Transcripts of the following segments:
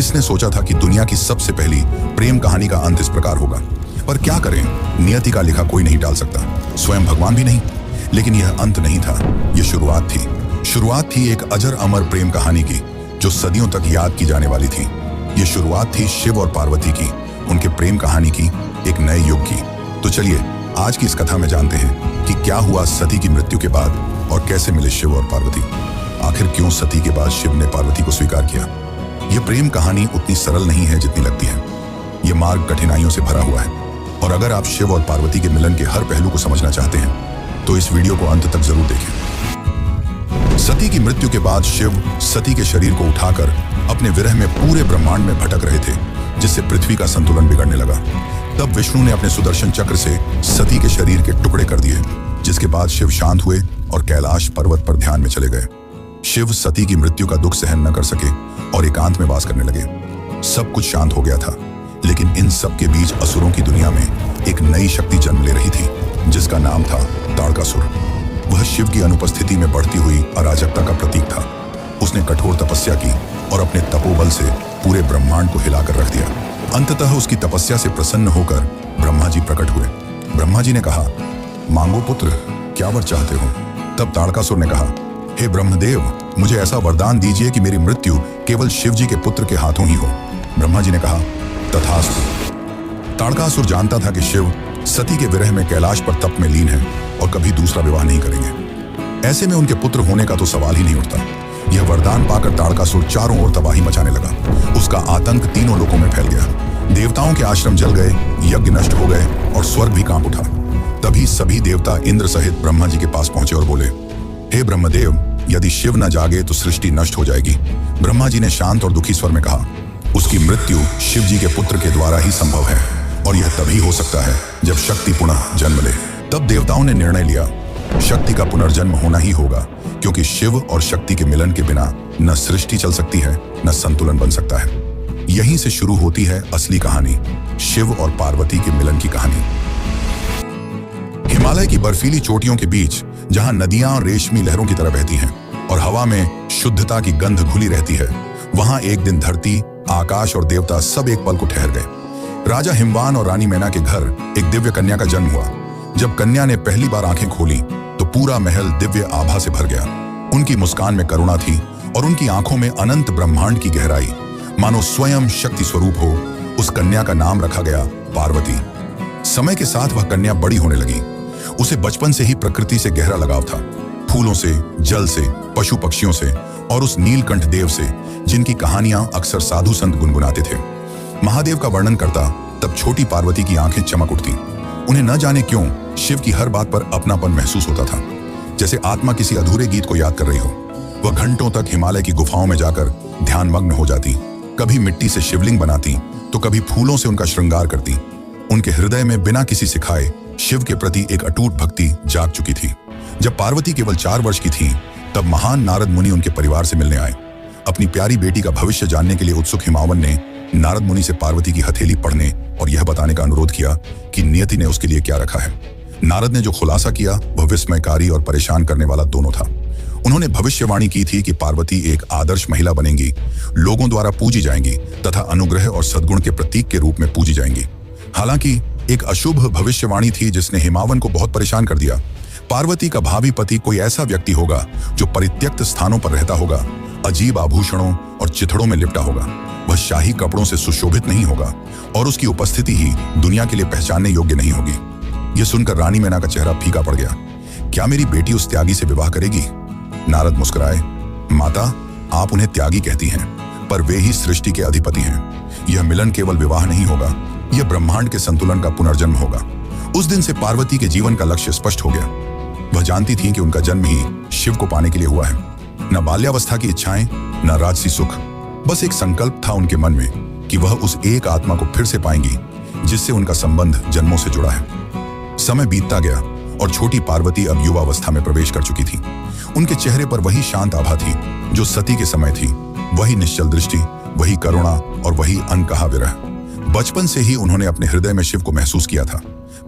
किसने सोचा था कि दुनिया की सबसे पहली प्रेम कहानी का अंत इस प्रकार होगा। पर क्या करें, नियति का लिखा कोई नहीं टाल सकता, स्वयं भगवान भी नहीं। लेकिन यह अंत नहीं था, यह शुरुआत थी। शुरुआत थी एक अजर अमर प्रेम कहानी की, जो सदियों तक याद की जाने वाली थी। यह शुरुआत थी शिव और पार्वती की, उनके प्रेम कहानी की, एक नए युग की। तो चलिए आज की इस कथा में जानते हैं कि क्या हुआ सती की मृत्यु के बाद और कैसे मिले शिव और पार्वती। आखिर क्यों सती के बाद शिव ने पार्वती को स्वीकार किया। यह प्रेम कहानी उतनी सरल नहीं है जितनी लगती है। यह मार्ग कठिनाइयों से भरा हुआ है, और अगर आप शिव और पार्वती के मिलन के हर पहलू को समझना चाहते हैं तो इस वीडियो को अंत तक जरूर देखें। सती की मृत्यु के बाद शिव सती के शरीर को उठाकर अपने विरह में पूरे ब्रह्मांड में भटक रहे थे, जिससे पृथ्वी का संतुलन बिगड़ने लगा। तब विष्णु ने अपने सुदर्शन चक्र से सती के शरीर के टुकड़े कर दिए, जिसके बाद शिव शांत हुए और कैलाश पर्वत पर ध्यान में चले गए। शिव सती की मृत्यु का दुख सहन न कर सके और एकांत में वास करने लगे। सब कुछ शांत हो गया था, लेकिन इन सब के बीच असुरों की दुनिया में एक नई शक्ति जन्म ले रही थी, जिसका नाम था ताड़कासुर। वह शिव की अनुपस्थिति में बढ़ती हुई अराजकता का प्रतीक था। उसने कठोर तपस्या की और अपने तपोबल से पूरे ब्रह्मांड को हिलाकर रख दिया। अंततः उसकी तपस्या से प्रसन्न होकर ब्रह्मा जी प्रकट हुए। ब्रह्मा जी ने कहा, मांगो पुत्र, क्या वर चाहते हो। तब ताड़कासुर ने कहा, हे ब्रह्मदेव, मुझे ऐसा वरदान दीजिए कि मेरी मृत्यु केवल शिव जी के पुत्र के हाथों ही हो। ब्रह्मा जी ने कहा, तथास्तु। ताड़कासुर जानता था कि शिव सती के विरह में कैलाश पर तप में लीन है और कभी दूसरा विवाह नहीं करेंगे। ऐसे में उनके पुत्र होने का तो सवाल ही नहीं उठता। यह वरदान पाकर ताड़कासुर चारों ओर तबाही मचाने लगा। उसका आतंक तीनों लोकों में फैल गया। देवताओं के आश्रम जल गए, यज्ञ नष्ट हो गए और स्वर्ग भी कांप उठा। तभी सभी देवता इंद्र सहित ब्रह्मा जी के पास पहुंचे और बोले, हे ब्रह्मदेव, यदि शिव न जागे तो सृष्टि नष्ट हो जाएगी। ब्रह्मा जी ने शांत और दुखी स्वर में कहा, उसकी मृत्यु शिव जी के पुत्र के द्वारा ही संभव है, और यह तभी हो सकता है जब शक्ति पुनः जन्म ले। तब देवताओं ने निर्णय लिया, शक्ति का पुनर्जन्म होना ही होगा, क्योंकि शिव और शक्ति के मिलन के बिना न सृष्टि चल सकती है, न संतुलन बन सकता है। यहीं से शुरू होती है असली कहानी, शिव और पार्वती के मिलन की कहानी। हिमालय की बर्फीली चोटियों के बीच, जहां नदियां रेशमी लहरों की तरह बहती हैं और हवा में शुद्धता की गंध घुली रहती है, वहां एक दिन धरती, आकाश और देवता सब एक पल को ठहर गए। राजा हिमवान और रानी मैना के घर एक दिव्य कन्या का जन्म हुआ। जब कन्या ने पहली बार आंखें खोली तो पूरा महल दिव्य आभा से भर गया। उनकी मुस्कान में करुणा थी और उनकी आंखों में अनंत ब्रह्मांड की गहराई, मानो स्वयं शक्ति स्वरूप हो। उस कन्या का नाम रखा गया पार्वती। समय के साथ वह कन्या बड़ी होने लगी। उसे बचपन से ही प्रकृति से गहरा लगाव था, फूलों से, जल से, पशु पक्षियों से और उस नीलकंठ देव से, जिनकी कहानियां अक्सर साधु संत गुनगुनाते थे। महादेव का वर्णन करता तब छोटी पार्वती की आंखें चमक उठती। उन्हें न जाने क्यों शिव की हर बात पर अपनापन महसूस होता था, जैसे आत्मा किसी अधूरे गीत को याद कर रही हो। वह घंटों तक हिमालय की गुफाओं में जाकर ध्यानमग्न हो जाती। कभी मिट्टी से शिवलिंग बनाती तो कभी फूलों से उनका श्रृंगार करती। उनके हृदय में बिना किसी सिखाए शिव के प्रति एक अटूट भक्ति जाग चुकी थी। जब पार्वती केवल 4 वर्ष की थी, तब महान नारद मुनि उनके परिवार से मिलने आए। अपनी प्यारी बेटी का भविष्य जानने के लिए उत्सुक हिमावन ने नारद मुनि से पार्वती की हथेली पढ़ने और यह बताने का अनुरोध किया कि नियति ने उसके लिए क्या रखा है। नारद ने जो खुलासा किया वह विस्मयकारी और परेशान करने वाला दोनों था। उन्होंने भविष्यवाणी की थी कि पार्वती एक आदर्श महिला बनेंगी, लोगों द्वारा पूजी जाएंगी तथा अनुग्रह और सद्गुण के प्रतीक के रूप में पूजी जाएंगी। हालांकि एक अशुभ भविष्यवाणी थी जिसने हिमावन को बहुत परेशान कर दिया। पार्वती का भावी पति कोई ऐसा व्यक्ति होगा जो परित्यक्त स्थानों पर रहता होगा, अजीब आभूषणों और चिथड़ों में लिपटा होगा। वह शाही कपड़ों से सुशोभित नहीं होगा और उसकी उपस्थिति ही दुनिया के लिए पहचानने योग्य नहीं होगी। यह सुनकर रानी मैना का चेहरा फीका पड़ गया। क्या मेरी बेटी उस त्यागी से विवाह करेगी? नारद मुस्कुराए, माता, आप उन्हें त्यागी कहती हैं, पर वे ही सृष्टि के अधिपति हैं। यह मिलन केवल विवाह नहीं होगा, यह ब्रह्मांड के संतुलन का पुनर्जन्म होगा। उस दिन से पार्वती के जीवन का लक्ष्य स्पष्ट हो गया। वह जानती थी कि उनका जन्म ही शिव को पाने के लिए हुआ है। न बाल्यावस्था की इच्छाएं, न राजसी सुख, बस एक संकल्प था उनके मन में कि वह उस एक आत्मा को फिर से पाएंगी जिससे उनका संबंध जन्मों से जुड़ा है। समय बीतता गया और छोटी पार्वती अब युवावस्था में प्रवेश कर चुकी थी। उनके चेहरे पर वही शांत आभा थी जो सती के समय थी, वही निश्चल दृष्टि, वही करुणा और वही अनकहा विरह। बचपन से ही उन्होंने अपने हृदय में शिव को महसूस किया था,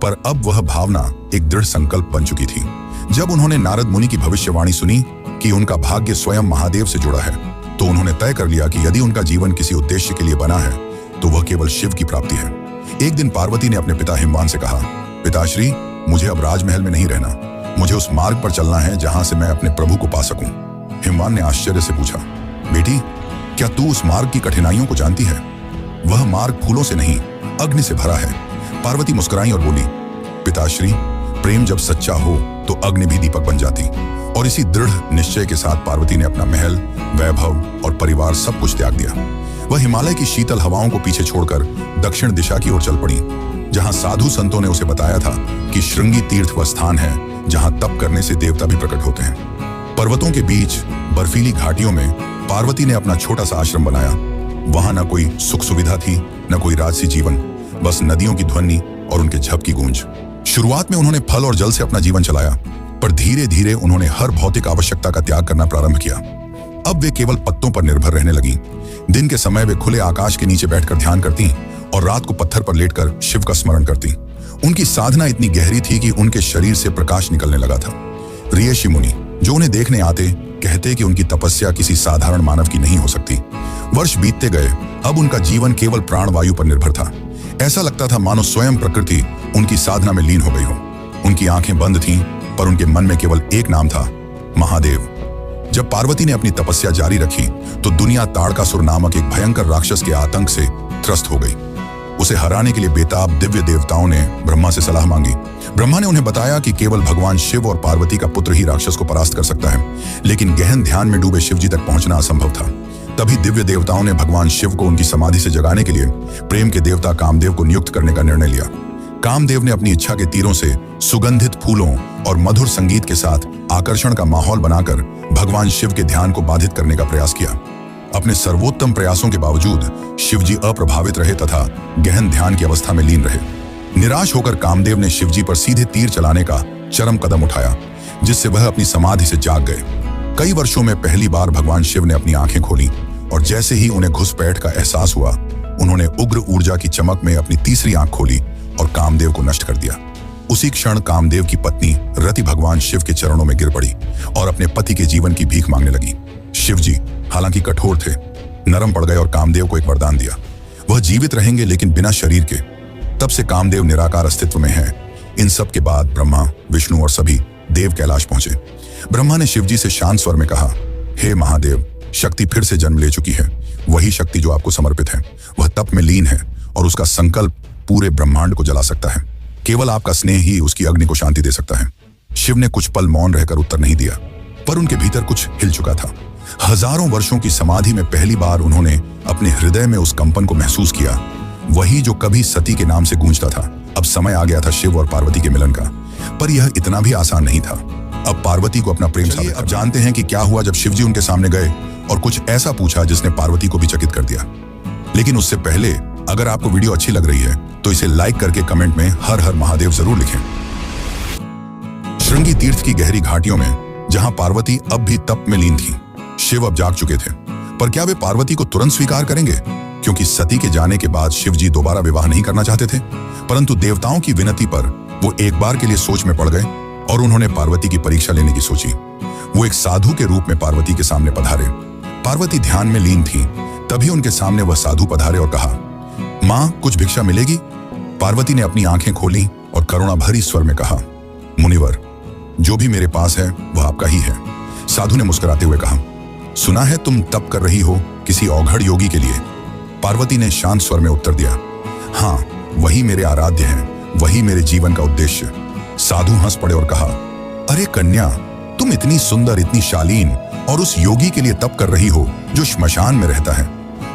पर अब वह भावना एक दृढ़ संकल्प बन चुकी थी। जब उन्होंने नारद मुनि की भविष्यवाणी सुनी कि उनका भाग्य स्वयं महादेव से जुड़ा है, तो उन्होंने तय कर लिया कि यदि उनका जीवन किसी उद्देश्य के लिए बना है तो वह केवल शिव की प्राप्ति है। एक दिन पार्वती ने अपने पिता हिमवान से कहा, पिताश्री, मुझे अब राजमहल में नहीं रहना, मुझे उस मार्ग पर चलना है जहां से मैं अपने प्रभु को पा सकूं। हिमवान ने आश्चर्य से पूछा, बेटी, क्या तू उस मार्ग की कठिनाइयों को जानती है? वह मार्ग फूलों से नहीं, अग्नि से भरा है। पार्वती मुस्कुराई और बोली, पिताश्री, प्रेम जब सच्चा हो तो अग्नि भी दीपक बन जाती। और इसी दृढ़ निश्चय के साथ पार्वती ने अपना महल, वैभव और परिवार सब कुछ त्याग दिया। वह हिमालय की शीतल हवाओं को पीछे छोड़कर दक्षिण दिशा की ओर चल पड़ी, जहां साधु संतों ने उसे बताया था कि श्रृंगी तीर्थ वह स्थान है जहां तप करने से देवता भी प्रकट होते हैं। पर्वतों के बीच बर्फीली घाटियों में पार्वती ने अपना छोटा सा आश्रम बनाया। वहां न कोई सुख सुविधा थी, न कोई राजसी जीवन, बस नदियों की ध्वनि और उनके झप की गूंज। शुरुआत में उन्होंने फल और जल से अपना जीवन चलाया, पर धीरे धीरे उन्होंने हर भौतिक आवश्यकता का त्याग करना प्रारंभ किया। अब वे केवल पत्तों पर निर्भर रहने लगी। दिन के समय वे खुले आकाश के नीचे बैठकर ध्यान करती और रात को पत्थर पर लेटकर शिव का स्मरण करती। उनकी साधना इतनी गहरी थी कि उनके शरीर से प्रकाश निकलने लगा था। ऋषि मुनि जो उन्हें देखने आते कहते कि उनकी तपस्या किसी साधारण मानव की नहीं हो सकती। वर्ष बीतते गए, अब उनका जीवन केवल प्राणवायु पर निर्भर था। ऐसा लगता था मानो स्वयं प्रकृति उनकी साधना में लीन हो गई हो। उनकी आंखें बंद थीं, पर उनके मन में केवल एक नाम था, महादेव। जब पार्वती ने अपनी तपस्या जारी रखी तो दुनिया ताड़कासुर नामक एक भयंकर राक्षस के आतंक से त्रस्त हो गई। उसे हराने के लिए बेताब दिव्य देवताओं ने ब्रह्मा से सलाह मांगी। ब्रह्मा ने उन्हें बताया कि केवल भगवान शिव और पार्वती का पुत्र ही राक्षस को परास्त कर सकता है, लेकिन गहन ध्यान में डूबे शिवजी तक पहुंचना असंभव था। तभी दिव्य देवताओं ने भगवान शिव को उनकी समाधि से जगाने के लिए प्रेम के देवता कामदेव को नियुक्त करने का निर्णय लिया। कामदेव ने अपनी इच्छा के तीरों से सुगंधित फूलों और मधुर संगीत के साथ आकर्षण का माहौल बनाकर भगवान शिव के ध्यान को बाधित करने का प्रयास किया। अपने सर्वोत्तम प्रयासों के बावजूद शिवजी अप्रभावित रहे तथा गहन ध्यान की अवस्था में लीन रहे। निराश होकर कामदेव ने शिवजी पर सीधे तीर चलाने का चरम कदम उठाया, जिससे वह अपनी समाधि से जाग गए। कई वर्षों में पहली बार भगवान शिव ने अपनी आंखें खोली और जैसे ही उन्हें घुसपैठ का एहसास हुआ, उन्होंने उग्र ऊर्जा की चमक में अपनी तीसरी आंख खोली और कामदेव को नष्ट कर दिया। उसी क्षण कामदेव की पत्नी रति भगवान शिव के चरणों में गिर पड़ी और अपने पति के जीवन की भीख मांगने लगी। शिवजी हालांकि कठोर थे, नरम पड़ गए और कामदेव को एक वरदान दिया, वह जीवित रहेंगे लेकिन बिना शरीर के। तब से कामदेव निराकार अस्तित्व में है। इन सब के बाद ब्रह्मा, विष्णु और सभी देव कैलाश पहुंचे। ब्रह्मा ने शिवजी से शांत स्वर में कहा, हे महादेव, शक्ति फिर से जन्म ले चुकी है। वही शक्ति जो आपको समर्पित है, वह तप में लीन है और उसका संकल्प पूरे ब्रह्मांड को जला सकता है। केवल आपका स्नेह ही उसकी अग्नि को शांति दे सकता है। शिव ने कुछ पल मौन रहकर उत्तर नहीं दिया, पर उनके भीतर कुछ हिल चुका था। हजारों वर्षों की समाधि में पहली बार उन्होंने अपने हृदय में उस कंपन को महसूस किया, वही जो कभी सती के नाम से गूंजता था। अब समय आ गया था शिव और पार्वती के मिलन का, पर यह इतना भी आसान नहीं था। अब पार्वती को अपना प्रेम साबित। अब जानते हैं कि क्या हुआ जब शिवजी उनके सामने गए और कुछ ऐसा पूछा जिसने पार्वती को भी चकित कर दिया। लेकिन उससे पहले अगर आपको वीडियो अच्छी लग रही है तो इसे लाइक करके कमेंट में हर हर महादेव जरूर लिखें। श्रृंगी तीर्थ की गहरी घाटियों में जहां पार्वती अब भी तप में लीन थी, शिव अब जाग चुके थे। पर क्या वे पार्वती को तुरंत स्वीकार करेंगे? क्योंकि सती के जाने के बाद शिवजी दोबारा विवाह नहीं करना चाहते थे, परंतु देवताओं की विनती पर वो एक बार के लिए सोच में पड़ गए और उन्होंने पार्वती की परीक्षा लेने की सोची। वो एक साधु के रूप में पार्वती के सामने पधारे। पार्वती ध्यान में लीन थी, तभी उनके सामने वह साधु पधारे और कहा, मां, कुछ भिक्षा मिलेगी? पार्वती ने अपनी आंखें खोली और करुणा भरी स्वर में कहा, मुनिवर, जो भी मेरे पास है वह आपका ही है। साधु ने मुस्कुराते हुए कहा, सुना है तुम तप कर रही हो किसी औघड़ योगी के लिए। पार्वती ने शांत स्वर में उत्तर दिया, हाँ, वही मेरे आराध्य हैं, वही मेरे जीवन का उद्देश्य। साधु हंस पड़े और कहा, अरे कन्या, तुम इतनी सुंदर, इतनी शालीन और उस योगी के लिए तप कर रही हो जो श्मशान में रहता है,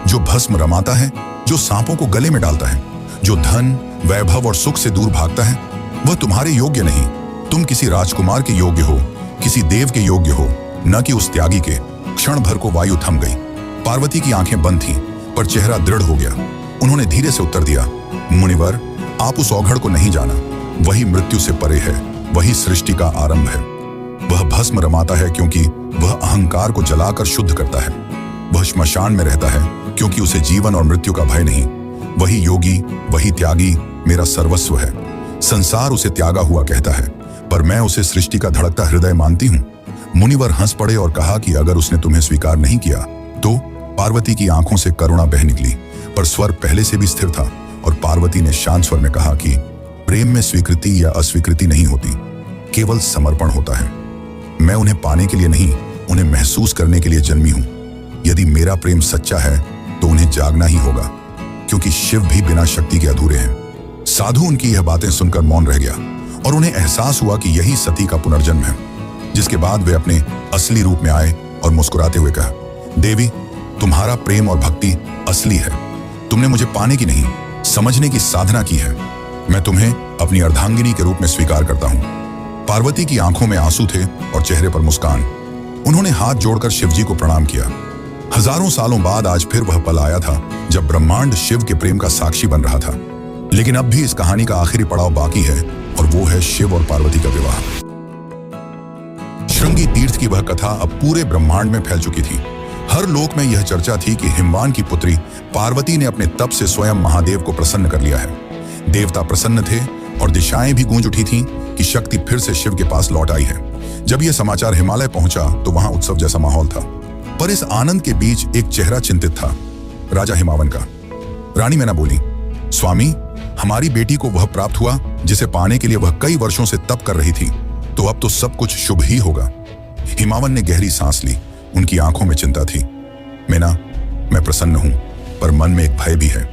जो भस्म रमाता है, जो सांपों को गले में डालता है, जो धन, वैभव और सुख से दूर भागता है। वह तुम्हारे योग्य नहीं। तुम किसी राजकुमार के योग्य हो, किसी देव के योग्य हो, न कि उस त्यागी के। क्षण भर को वायु थम गई। पार्वती की आंखें बंद थीं, पर चेहरा दृढ़ हो गया। उन्होंने धीरे से उत्तर दिया, मुनिवर, आप उस औघड़ को नहीं जाना। वही मृत्यु से परे है, वही सृष्टि का आरंभ है। वह भस्म रमाता है क्योंकि वह अहंकार को जलाकर शुद्ध करता है। वह श्मशान में रहता है क्योंकि उसे जीवन और मृत्यु का भय नहीं। वही योगी, वही त्यागी मेरा सर्वस्व है। संसार उसे त्यागा हुआ कहता है, पर मैं उसे सृष्टि का धड़कता हृदय मानती हूँ। मुनिवर हंस पड़े और कहा कि अगर उसने तुम्हें स्वीकार नहीं किया तो पार्वती की आंखों से करुणा बह निकली, पर स्वर पहले से भी स्थिर था और पार्वती ने शांत स्वर में कहा कि प्रेम में स्वीकृति या अस्वीकृति नहीं होती, केवल समर्पण होता है। मैं उन्हें पाने के लिए नहीं, उन्हें महसूस करने के लिए जन्मी हूं। यदि मेरा प्रेम सच्चा है तो उन्हें जागना ही होगा, क्योंकि शिव भी बिना शक्ति के अधूरे हैं। साधु उनकी यह बातें सुनकर मौन रह गया और उन्हें एहसास हुआ कि यही सती का पुनर्जन्म है। जिसके बाद वे अपने असली रूप में आए और मुस्कुराते हुए कहा, देवी, तुम्हारा प्रेम और भक्ति असली है। तुमने मुझे पाने की नहीं, समझने की साधना की है। मैं तुम्हें अपनी अर्धांगिनी के रूप में स्वीकार करता हूं। पार्वती की आंखों में आंसू थे और चेहरे पर मुस्कान। उन्होंने हाथ जोड़कर शिवजी को प्रणाम किया। हजारों सालों बाद आज फिर वह पल आया था जब ब्रह्मांड शिव के प्रेम का साक्षी बन रहा था। लेकिन अब भी इस कहानी का आखिरी पड़ाव बाकी है और वो है शिव और पार्वती का विवाह। श्रृंगी तीर्थ की वह कथा अब पूरे ब्रह्मांड में फैल चुकी थी। हर लोक में यह चर्चा थी कि हिमवान की पुत्री पार्वती ने अपने तप से स्वयं महादेव को प्रसन्न कर लिया है। देवता प्रसन्न थे और दिशाएं भी गूंज उठी थीं कि शक्ति फिर से शिव के पास लौट आई है। जब यह समाचार हिमालय पहुंचा तो वहां उत्सव जैसा माहौल था, पर इस आनंद के बीच एक चेहरा चिंतित था, राजा हिमावन का। रानी मैना बोली, स्वामी, हमारी बेटी को वह प्राप्त हुआ जिसे पाने के लिए वह कई वर्षों से तप कर रही थी, तो अब तो सब कुछ शुभ ही होगा। हिमावन ने गहरी सांस ली, उनकी आंखों में चिंता थी। मैना, मैं प्रसन्न हूं, पर मन में एक भय भी है।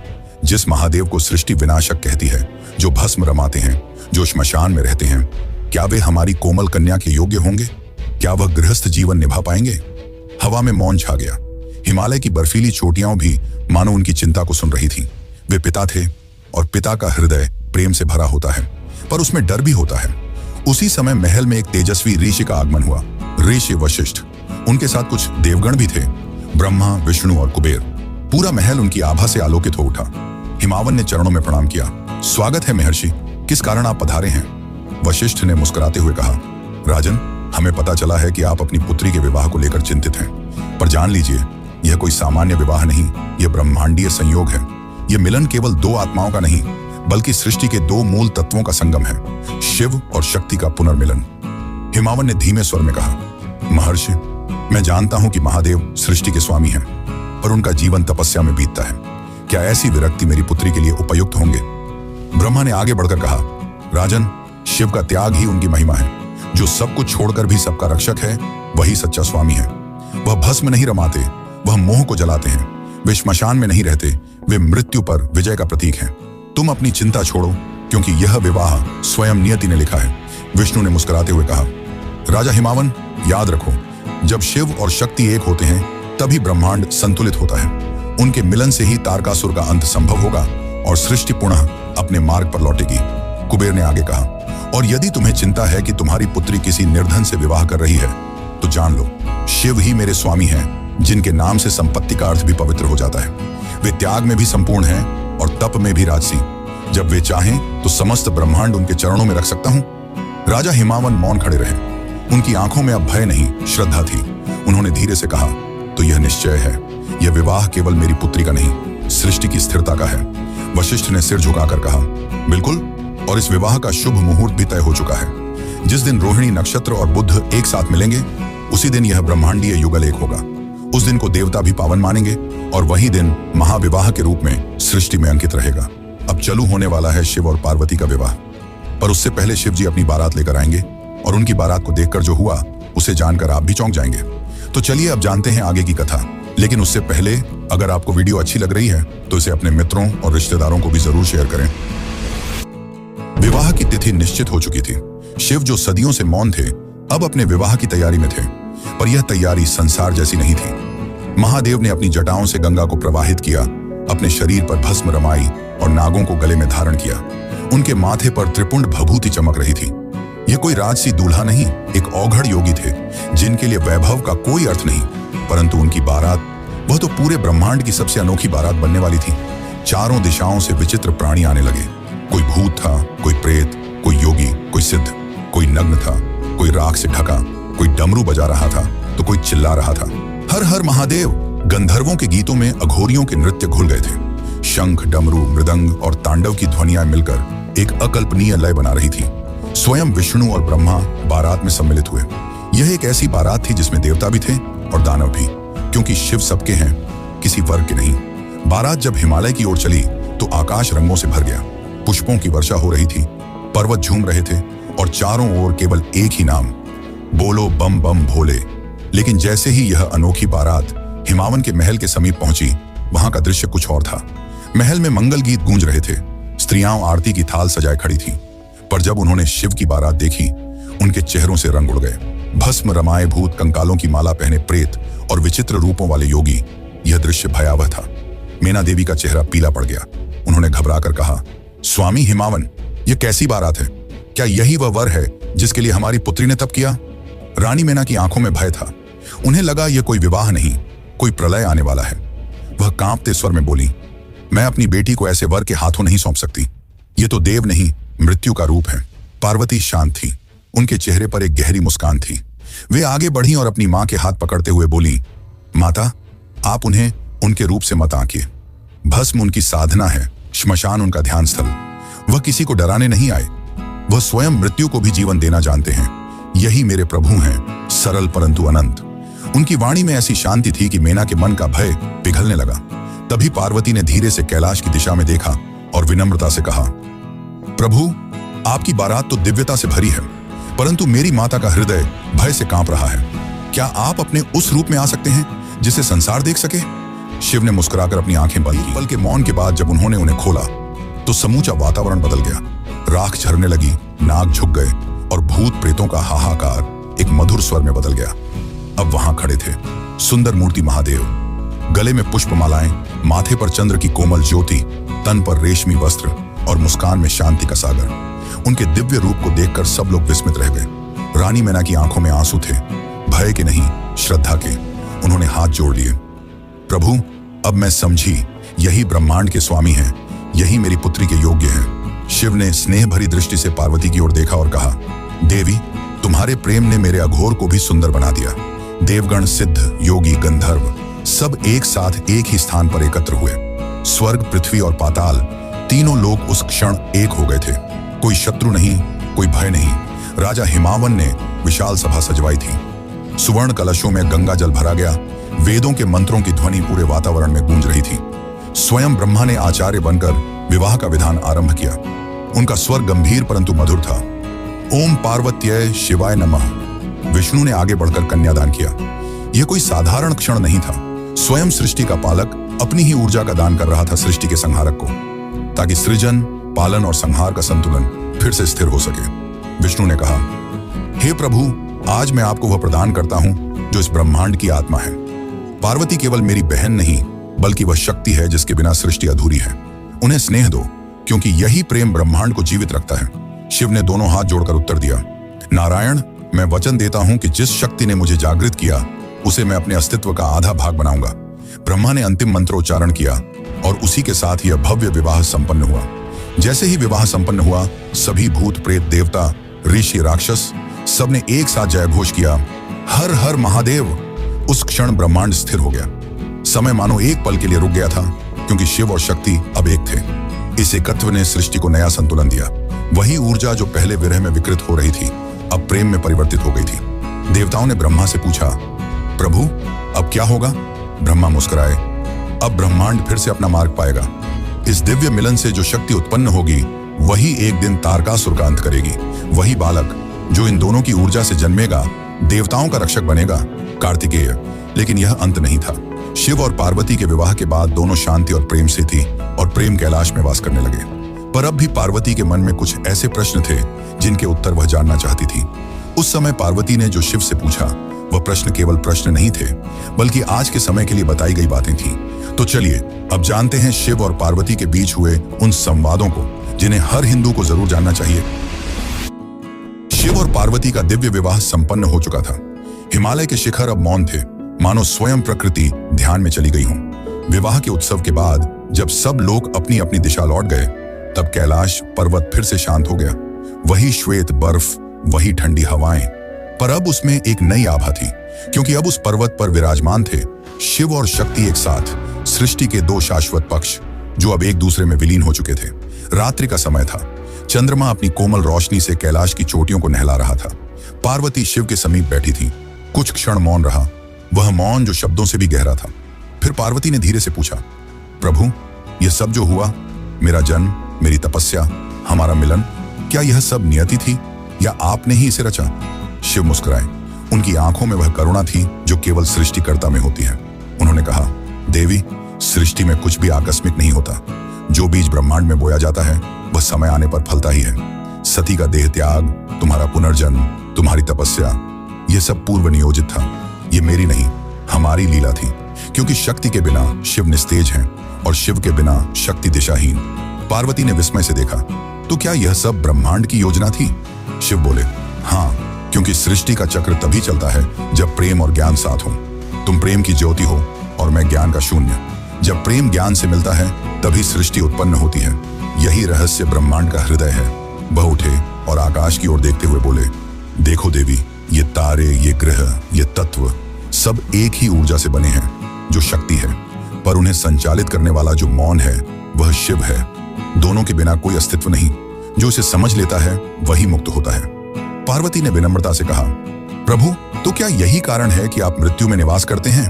जिस महादेव को सृष्टि विनाशक कहती है, जो भस्म रमाते हैं, जो श्मशान में रहते हैं, क्या वे हमारी कोमल कन्या के योग्य होंगे? क्या वह गृहस्थ जीवन निभा पाएंगे? हवा में मौन छा गया। हिमालय की बर्फीली चोटियां भी मानो उनकी चिंता को सुन रही थीं। वे पिता थे और पिता का हृदय प्रेम से भरा होता है, पर उसमें डर भी होता है। उसी समय महल में एक तेजस्वी ऋषि का आगमन हुआ, ऋषि वशिष्ठ। उनके साथ कुछ देवगण भी थे, ब्रह्मा, विष्णु और कुबेर। पूरा महल उनकी आभा से आलोकित हो उठा। हिमावन ने चरणों में प्रणाम किया। स्वागत है महर्षि, किस कारण आप पधारे हैं? वशिष्ठ ने मुस्कुराते हुए कहा, राजन, हमें पता चला है कि आप अपनी पुत्री के विवाह को लेकर चिंतित हैं, पर जान लीजिए, यह कोई सामान्य विवाह नहीं, यह ब्रह्मांडीय संयोग है। यह मिलन केवल दो आत्माओं का नहीं, बल्कि सृष्टि के दो मूल तत्वों का संगम है, शिव और शक्ति का पुनर्मिलन। हिमावन ने धीमे स्वर में कहा, महर्षि, मैं जानता हूं कि महादेव सृष्टि के स्वामी हैं, पर उनका जीवन तपस्या में बीतता है। क्या ऐसी विरक्ति मेरी पुत्री के लिए उपयुक्त होंगे? ब्रह्मा ने आगे बढ़कर कहा, राजन, शिव का त्याग ही उनकी महिमा है। जो सब कुछ छोड़कर भी सबका रक्षक है, वही सच्चा स्वामी है। वह भस्म नहीं रमाते, वह मोह को जलाते हैं। वे श्मशान में नहीं रहते, वे मृत्यु पर विजय का प्रतीक हैं। तुम अपनी चिंता छोड़ो, क्योंकि यह विवाह स्वयं नियति ने लिखा है। विष्णु ने मुस्कुराते हुए कहा, राजा हिमावन, याद रखो, जब शिव और शक्ति एक होते हैं तभी ब्रह्मांड संतुलित होता है। उनके मिलन से ही तारकासुर का अंत संभव होगा और सृष्टि पुनः अपने मार्ग पर लौटेगी। कुबेर ने आगे कहा, और यदि तुम्हें चिंता है कि तुम्हारी पुत्री किसी निर्धन से विवाह कर रही है, तो जान लो, शिव ही मेरे स्वामी हैं, जिनके नाम से संपत्ति का अर्थ भी पवित्र हो जाता है। वे त्याग में भी संपूर्ण हैं और तप में भी राजसी। जब वे चाहें तो समस्त ब्रह्मांड उनके चरणों में रख सकता हूं। राजा हिमावन मौन खड़े रहे। उनकी आंखों में अब भय नहीं, श्रद्धा थी। उन्होंने धीरे से कहा, तो यह निश्चय है, यह विवाह केवल मेरी पुत्री का नहीं, सृष्टि की स्थिरता का है। वशिष्ठ ने सिर झुकाकर कहा, बिल्कुल, और इस विवाह का शुभ मुहूर्त भी तय हो चुका है। जिस दिन रोहिणी नक्षत्र और बुध एक साथ मिलेंगे, उसी दिन यह ब्रह्मांडीय युगल एक होगा। उस दिन को देवता भी पावन मानेंगे और वही दिन महाविवाह के रूप में सृष्टि में अंकित रहेगा। अब चालू होने वाला है शिव और पार्वती का विवाह, पर उससे पहले शिव जी अपनी बारात लेकर आएंगे और उनकी बारात को देखकर जो हुआ उसे जानकर आप भी चौंक जाएंगे। तो चलिए अब जानते हैं आगे की कथा। लेकिन उससे पहले अगर आपको वीडियो अच्छी लग रही है तो इसे अपने मित्रों और रिश्तेदारों को भी जरूर शेयर करें। विवाह की तिथि निश्चित हो चुकी थी। शिव जो सदियों से मौन थे, अब अपने विवाह की तैयारी में थे, पर यह तैयारी संसार जैसी नहीं थी। महादेव ने अपनी जटाओं से गंगा को प्रवाहित किया, अपने शरीर पर भस्म रमाई और नागों को गले में धारण किया। उनके माथे पर त्रिपुंड भभूति चमक रही थी। यह कोई राजसी दूल्हा नहीं, एक औघड़ योगी थे, जिनके लिए वैभव का कोई अर्थ नहीं, परंतु उनकी बारात, वह तो पूरे ब्रह्मांड की सबसे अनोखी बारात बनने वाली थी। चारों दिशाओं से विचित्र प्राणी आने लगे। कोई भूत था, कोई प्रेत, कोई योगी, कोई सिद्ध, कोई नग्न था, कोई राख से ढका, कोई डमरू बजा रहा था तो कोई चिल्ला रहा था, हर हर महादेव। गंधर्वों के गीतों में अघोरियों के नृत्य घुल गए थे। शंख, डमरू, मृदंग और तांडव की ध्वनियां मिलकर एक अकल्पनीय लय बना रही थी। स्वयं विष्णु और ब्रह्मा बारात में सम्मिलित हुए। यह एक ऐसी बारात थी जिसमें देवता भी थे और दानव भी। क्योंकि शिव सबके हैं, किसी वर्ग के नहीं। बारात जब हिमालय की ओर चली तो आकाश रंगों से भर गया। पुष्पों की वर्षा हो रही थी, पर्वत झूम रहे थे और चारों ओर केवल एक ही नाम, बोलो बम बम भोले। लेकिन जैसे ही यह अनोखी बारात हिमावन के महल के समीप पहुंची, वहां का दृश्य कुछ और था। महल में मंगल गीत गूंज रहे थे, स्त्रियां आरती की थाल सजाए खड़ी थीं। पर जब उन्होंने शिव की बारात देखी, उनके चेहरों से रंग उड़ गए। भस्म रमाए भूत, कंकालों की माला पहने प्रेत और विचित्र रूपों वाले योगी। यह दृश्य भयावह था। मीना देवी का चेहरा पीला पड़ गया। उन्होंने घबराकर कहा, स्वामी हिमावन, यह कैसी बारात है? क्या यही वह वर है जिसके लिए हमारी पुत्री ने तप किया? रानी मीना की आंखों में भय था। उन्हें लगा यह कोई विवाह नहीं, कोई प्रलय आने वाला है। वह कांपते स्वर में बोली, मैं अपनी बेटी को ऐसे वर के हाथों नहीं सौंप सकती। ये तो देव नहीं, मृत्यु का रूप है। पार्वती शांत थी, उनके चेहरे पर एक गहरी मुस्कान थी। वे आगे बढ़ी और अपनी मां के हाथ पकड़ते हुए बोली, माता, आप उन्हें उनके रूप से मत आंकिए। भस्म उनकी साधना है, श्मशान उनका ध्यान स्थल। वह किसी को डराने नहीं आए, वह स्वयं मृत्यु को भी जीवन देना जानते हैं। यही मेरे प्रभु हैं, सरल परंतु अनंत। उनकी वाणी में ऐसी शांति थी कि मीना के मन का भय पिघलने लगा। तभी पार्वती ने धीरे से कैलाश की दिशा में देखा और विनम्रता से कहा, प्रभु, आपकी बारात तो दिव्यता से भरी है, परंतु मेरी माता का हृदय भय से कांप रहा है। क्या आप अपने उस रूप में आ सकते हैं जिसे संसार देख सके? शिव ने मुस्कुराकर अपनी आंखें बंद की। पल के मौन के बाद जब उन्होंने उन्हें खोला तो समूचा वातावरण बदल गया। राख झरने लगी, नाग झुक गए और भूत प्रेतों का हाहाकार एक मधुर स्वर में बदल गया। अब वहां खड़े थे सुंदर मूर्ति महादेव, गले में पुष्पमालाएं, माथे पर चंद्र की कोमल ज्योति, तन पर रेशमी वस्त्र और मुस्कान में शांति का सागर। उनके दिव्य रूप को देखकर सब लोग विस्मित रह गए। रानी मीना की आंखों में आंसू थे, भय के नहीं, श्रद्धा के। उन्होंने हाथ जोड़ लिए, प्रभु, अब मैं समझी, यही ब्रह्मांड के स्वामी हैं, यही मेरी पुत्री के योग्य हैं। शिव ने स्नेह भरी दृष्टि से पार्वती की ओर देखा और कहा, देवी, तुम्हारे प्रेम ने मेरे अघोर को भी सुंदर बना दिया। देवगण, सिद्ध, योगी, गंधर्व सब एक साथ एक ही स्थान पर एकत्र हुए। स्वर्ग, पृथ्वी और पाताल तीनों लोग उस क्षण एक हो गए थे। कोई शत्रु नहीं, कोई भय नहीं। राजा हिमावन ने विशाल सभा सजवाई थी। सुवर्ण कलशों में गंगा जल भरा गया। वेदों के मंत्रों की ध्वनि पूरे वातावरण में गूंज रही थी। स्वयं ब्रह्मा ने आचार्य बनकर विवाह का विधान आरंभ किया। उनका स्वर गंभीर परंतु मधुर था। ओम पार्वत्य शिवाय नमः। विष्णु ने आगे बढ़कर कन्यादान किया। यह कोई साधारण क्षण नहीं था। स्वयं सृष्टि का पालक अपनी ही ऊर्जा का दान कर रहा था सृष्टि के संहारक को, ताकि सृजन, पालन और संहार का संतुलन फिर से स्थिर हो सके। विष्णु ने कहा, हे प्रभु, आज मैं आपको वह प्रदान करता हूं जो इस ब्रह्मांड की आत्मा है। पार्वती केवल मेरी बहन नहीं, बल्कि वह शक्ति है जिसके बिना सृष्टि अधूरी है। उन्हें स्नेह दो, क्योंकि यही प्रेम ब्रह्मांड को जीवित रखता है। शिव ने दोनों हाथ जोड़कर उत्तर दिया, नारायण, मैं वचन देता हूं कि जिस शक्ति ने मुझे जागृत किया उसे मैं अपने अस्तित्व का आधा भाग बनाऊंगा। ब्रह्मा ने अंतिम मंत्रोच्चारण किया और उसी के साथ यह भव्य विवाह संपन्न हुआ। जैसे ही विवाह संपन्न हुआ, सभी भूत, प्रेत, देवता, ऋषि, राक्षस सबने एक साथ जयघोष किया, हर हर महादेव। उस क्षण ब्रह्मांड स्थिर हो गया। समय मानो एक पल के लिए रुक गया था, क्योंकि शिव और शक्ति अब एक थे। इस एकत्व ने सृष्टि को नया संतुलन दिया। वही ऊर्जा जो पहले विरह में विकृत हो रही थी, अब प्रेम में परिवर्तित हो गई थी। देवताओं ने ब्रह्मा से पूछा, प्रभु, अब क्या होगा? ब्रह्मा मुस्कुराए, अब ब्रह्मांड फिर से अपना मार्ग पाएगा। इस दिव्य मिलन से जो शक्ति उत्पन्न होगी, वही एक दिन तारकासुर का अंत करेगी। वही बालक जो इन दोनों की ऊर्जा से जन्मेगा, देवताओं का रक्षक बनेगा, कार्तिकेय। लेकिन यह अंत नहीं था। शिव और पार्वती के विवाह के बाद दोनों शांति और प्रेम से थी और प्रेम कैलाश में वास करने लगे। पर अब भी पार्वती के मन में कुछ ऐसे प्रश्न थे जिनके उत्तर वह जानना चाहती थी। उस समय पार्वती ने जो शिव से पूछा, वह प्रश्न केवल प्रश्न नहीं थे, बल्कि आज के समय के लिए बताई गई बातें थीं। तो चलिए अब जानते हैं शिव और पार्वती के बीच हुए उन संवादों को, जिन्हें हर हिंदू को जरूर जानना चाहिए। शिव और पार्वती का दिव्य विवाह संपन्न हो चुका था। हिमालय के शिखर अब मौन थे, मानो स्वयं प्रकृति ध्यान में चली गई हो। विवाह के उत्सव के बाद जब सब लोग अपनी अपनी दिशा लौट गए, तब कैलाश पर्वत फिर से शांत हो गया। वही श्वेत बर्फ, वही ठंडी हवाएं, पर अब उसमें एक नई आभा थी, क्योंकि अब उस पर्वत पर विराजमान थे शिव और शक्ति एक साथ, सृष्टि के दो शाश्वत पक्ष जो अब एक दूसरे में विलीन हो चुके थे। रात्रि का समय था। चंद्रमा अपनी कोमल रोशनी से कैलाश की चोटियों को नहला रहा था। पार्वती शिव के समीप बैठी थी। कुछ क्षण मौन रहा, वह मौन जो शब्दों से भी गहरा था। फिर पार्वती ने धीरे से पूछा, प्रभु, यह सब जो हुआ, मेरा जन्म, मेरी तपस्या, हमारा मिलन, क्या यह सब नियति थी या आपने ही इसे रचा? शिव मुस्कुराए। उनकी आंखों में वह करुणा थी जो केवल सृष्टिकर्ता में होती है। उन्होंने कहा, देवी, सृष्टि में कुछ भी आकस्मिक नहीं होता। जो बीज ब्रह्मांड में बोया जाता है वह समय आने पर फलता ही है। सती का देह त्याग, तुम्हारा पुनर्जन्म, तुम्हारी तपस्या, यह सब पूर्व नियोजित था। ये मेरी नहीं, हमारी लीला थी। क्योंकि शक्ति के बिना शिव निस्तेज हैं और शिव के बिना शक्ति दिशाहीन। पार्वती ने विस्मय से देखा, तो क्या यह सब ब्रह्मांड की योजना थी? शिव बोले, हाँ, क्योंकि सृष्टि का चक्र तभी चलता है जब प्रेम और ज्ञान साथ हो। तुम प्रेम की ज्योति हो और मैं ज्ञान का शून्य। जब प्रेम ज्ञान से मिलता है तभी सृष्टि उत्पन्न होती है। यही रहस्य ब्रह्मांड का हृदय है। वह उठे और आकाश की ओर देखते हुए बोले, देखो देवी, ये तारे, ये ग्रह, ये तत्व सब एक ही ऊर्जा से बने हैं जो शक्ति है, पर उन्हें संचालित करने वाला जो मौन है वह शिव है। दोनों के बिना कोई अस्तित्व नहीं। जो इसे समझ लेता है वही मुक्त होता है। पार्वती ने विनम्रता से कहा, प्रभु, तो क्या यही कारण है कि आप मृत्यु में निवास करते हैं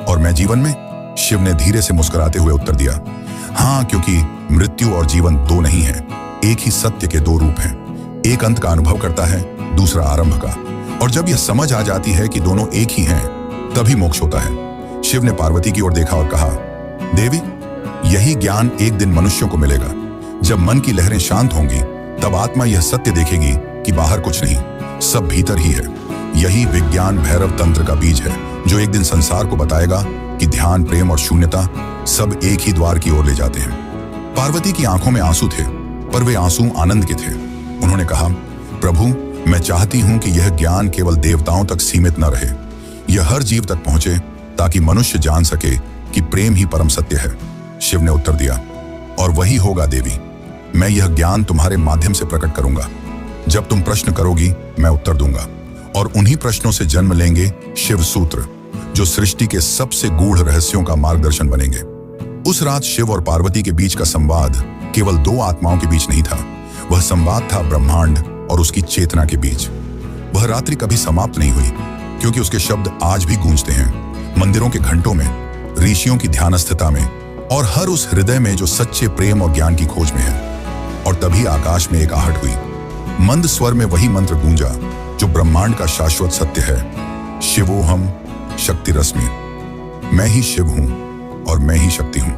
और मैं जीवन में? शिव ने धीरे से मुस्कुराते हुए उत्तर दिया, हाँ, क्योंकि मृत्यु और जीवन दो नहीं है, एक ही सत्य के दो रूप हैं। एक अंत का अनुभव करता है, दूसरा आरंभ का। और जब यह समझ आ जाती है कि दोनों एक ही हैं, तभी मोक्ष होता है। शिव ने पार्वती की ओर देखा और कहा, देवी, यही ज्ञान एक दिन मनुष्यों को मिलेगा। जब मन की लहरें शांत होंगी तब आत्मा यह सत्य देखेगी कि बाहर कुछ नहीं, सब भीतर ही है। यही विज्ञान भैरव तंत्र का बीज है जो एक दिन संसार को बताएगा कि ध्यान, प्रेम और शून्यता सब एक ही द्वार की ओर ले जाते हैं। पार्वती की आंखों में आंसू थे, पर वे आंसू आनंद के थे। उन्होंने कहा, प्रभु, मैं चाहती हूं कि यह ज्ञान केवल देवताओं तक सीमित न रहे। यह हर जीव तक पहुंचे ताकि मनुष्य जान सके कि प्रेम ही परम सत्य है। शिव ने उत्तर दिया, और वही होगा देवी। मैं यह ज्ञान तुम्हारे माध्यम से प्रकट करूंगा। जब तुम प्रश्न करोगी मैं उत्तर दूंगा, और उन्हीं प्रश्नों से जन्म लेंगे शिव सूत्र, जो सृष्टि के सबसे गूढ़ रहस्यों का मार्गदर्शन बनेंगे। उस रात शिव और पार्वती के बीच का संवाद केवल दो आत्माओं के बीच नहीं था, वह संवाद था ब्रह्मांड और उसकी चेतना के बीच। वह रात्रि कभी समाप्त नहीं हुई, क्योंकि उसके शब्द आज भी गूंजते हैं, मंदिरों के घंटों में, ऋषियों की ध्यानस्थता में, और हर उस हृदय में जो सच्चे प्रेम और ज्ञान की खोज में है। और तभी आकाश में एक आहट हुई। मंद स्वर में वही मंत्र गूंजा जो ब्रह्मांड का शाश्वत सत्य है, शिवोहम शक्ति रश्मि। मैं ही शिव हूं और मैं ही शक्ति हूं।